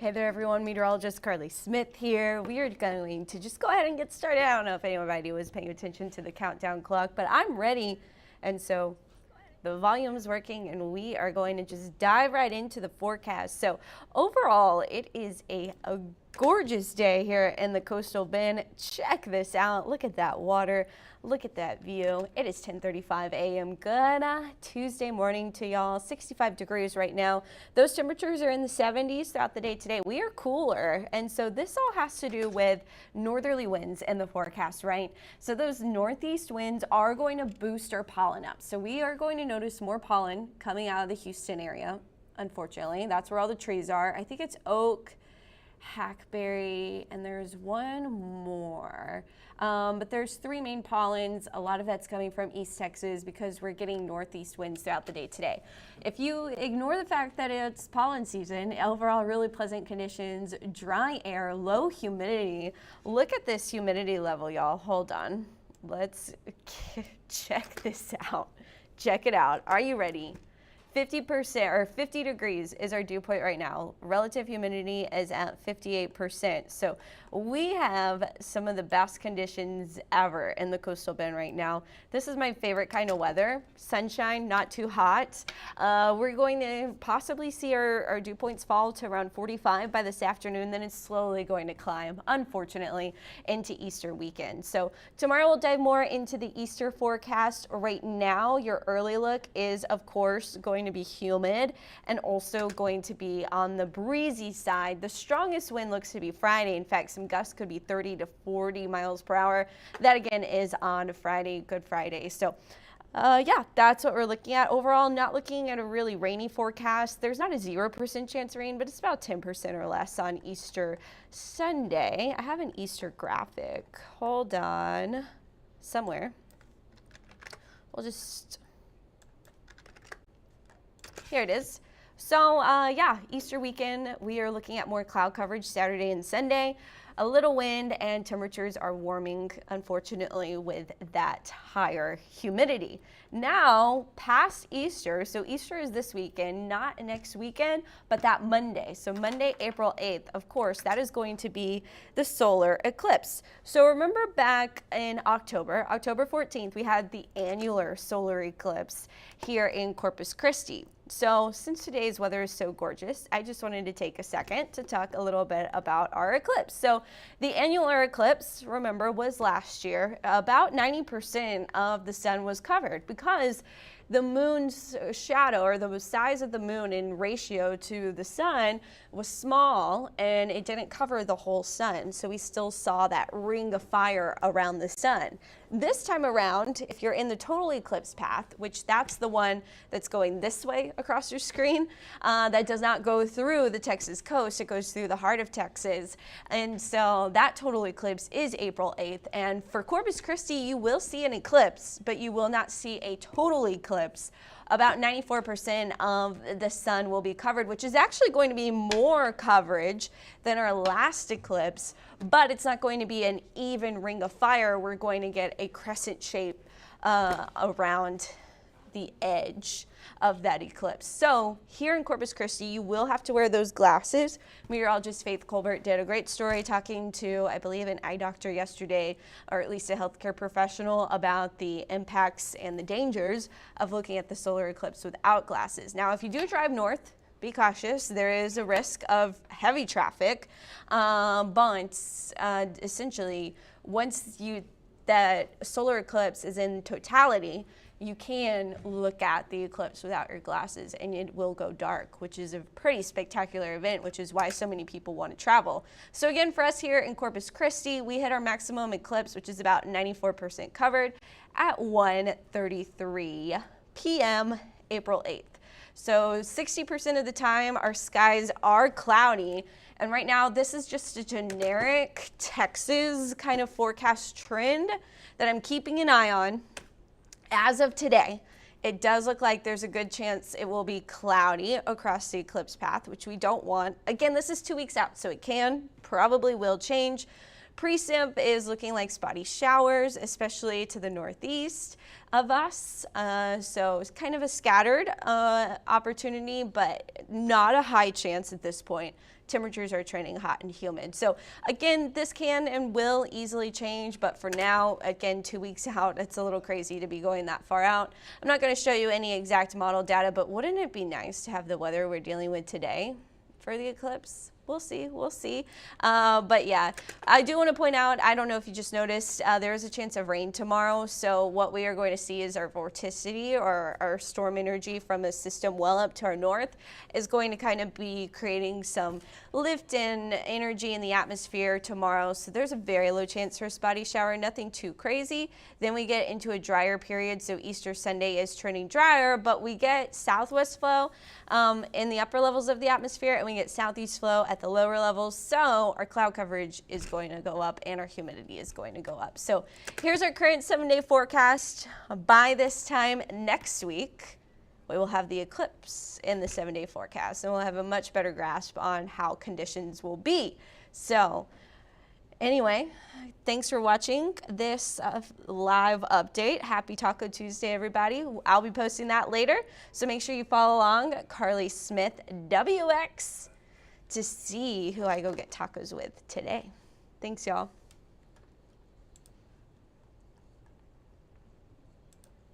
Hey there everyone, Meteorologist Carly Smith here. We are going to just go ahead and get started. I don't know if anybody was paying attention to the countdown clock, but I'm ready. And so the volume is working and we are going to just dive right into the forecast. So overall, it is a gorgeous day here in the coastal bend. Check this out. Look at that water. Look at that view. It is 10:35 a.m. Good Tuesday morning to y'all. 65 degrees right now. Those temperatures are in the 70s throughout the day today. We are cooler, and so this all has to do with northerly winds in the forecast, right? So those northeast winds are going to boost our pollen up. So we are going to notice more pollen coming out of the Houston area. Unfortunately, that's where all the trees are. I think it's oak, hackberry, and there's one more. But there's three main pollens. A lot of that's coming from East Texas because we're getting northeast winds throughout the day today. If you ignore the fact that it's pollen season, overall really pleasant conditions, dry air, low humidity. Look at this humidity level, y'all. Hold on. Let's check this out. Check it out. Are you ready? 50% or 50 degrees is our dew point right now. Relative humidity is at 58%. So we have some of the best conditions ever in the coastal bend right now. This is my favorite kind of weather. Sunshine, not too hot. We're going to possibly see our dew points fall to around 45 by this afternoon. Then it's slowly going to climb, unfortunately, into Easter weekend. So tomorrow we'll dive more into the Easter forecast. Right now, your early look is, of course, going to be humid and also going to be on the breezy side. The strongest wind looks to be Friday. In fact, some gusts could be 30 to 40 miles per hour. That again is on Friday, Good Friday. So yeah, that's what we're looking at. Overall, not looking at a really rainy forecast. There's not a 0% chance of rain, but it's about 10% or less on Easter Sunday. I have an Easter graphic. Hold on. Somewhere. We'll just... Here it is. So yeah, Easter weekend, we are looking at more cloud coverage Saturday and Sunday. A little wind and temperatures are warming, unfortunately, with that higher humidity. Now, past Easter, so Easter is this weekend, not next weekend, but that Monday. So Monday, April 8th, of course, that is going to be the solar eclipse. So remember back in October 14th, we had the annular solar eclipse here in Corpus Christi. So since today's weather is so gorgeous, I just wanted to take a second to talk a little bit about our eclipse. So the annular eclipse, remember, was last year. About 90% of the sun was covered because the moon's shadow, or the size of the moon in ratio to the sun, was small and it didn't cover the whole sun. So we still saw that ring of fire around the sun. This time around, if you're in the total eclipse path, which that's the one that's going this way across your screen, that does not go through the Texas coast, it goes through the heart of Texas. And so that total eclipse is April 8th. And for Corpus Christi, you will see an eclipse, but you will not see a total eclipse. About 94% of the sun will be covered, which is actually going to be more coverage than our last eclipse, but it's not going to be an even ring of fire. We're going to get a crescent shape around the edge of that eclipse. So here in Corpus Christi, you will have to wear those glasses. Meteorologist Faith Colbert did a great story talking to, I believe, an eye doctor yesterday, or at least a healthcare professional, about the impacts and the dangers of looking at the solar eclipse without glasses. Now, if you do drive north, be cautious. There is a risk of heavy traffic, but essentially, once that solar eclipse is in totality, you can look at the eclipse without your glasses and it will go dark, which is a pretty spectacular event, which is why so many people want to travel. So again, for us here in Corpus Christi, we hit our maximum eclipse, which is about 94% covered, at 1:33 p.m. April 8th. So 60% of the time our skies are cloudy. And right now, this is just a generic Texas kind of forecast trend that I'm keeping an eye on. As of today, it does look like there's a good chance it will be cloudy across the eclipse path, which we don't want. Again, this is 2 weeks out, so it probably will change. Precip is looking like spotty showers, especially to the northeast of us. So it's kind of a scattered opportunity, but not a high chance at this point temperatures are trending hot and humid. So again, this can and will easily change, but for now, again, 2 weeks out, it's a little crazy to be going that far out. I'm not going to show you any exact model data, but wouldn't it be nice to have the weather we're dealing with today for the eclipse? We'll see, we'll see. But yeah, I do want to point out, I don't know if you just noticed, there is a chance of rain tomorrow. So what we are going to see is our vorticity, or our storm energy from a system well up to our north, is going to kind of be creating some lift in energy in the atmosphere tomorrow. So there's a very low chance for a spotty shower, nothing too crazy. Then we get into a drier period. So Easter Sunday is trending drier, but we get southwest flow in the upper levels of the atmosphere, and we get southeast flow at the lower levels. So our cloud coverage is going to go up and our humidity is going to go up. So here's our current 7-day forecast. By this time next week, we will have the eclipse in the 7-day forecast, and we'll have a much better grasp on how conditions will be. So anyway, thanks for watching this live update. Happy Taco Tuesday, everybody. I'll be posting that later, so make sure you follow along Carly Smith WX to see who I go get tacos with today. Thanks, y'all.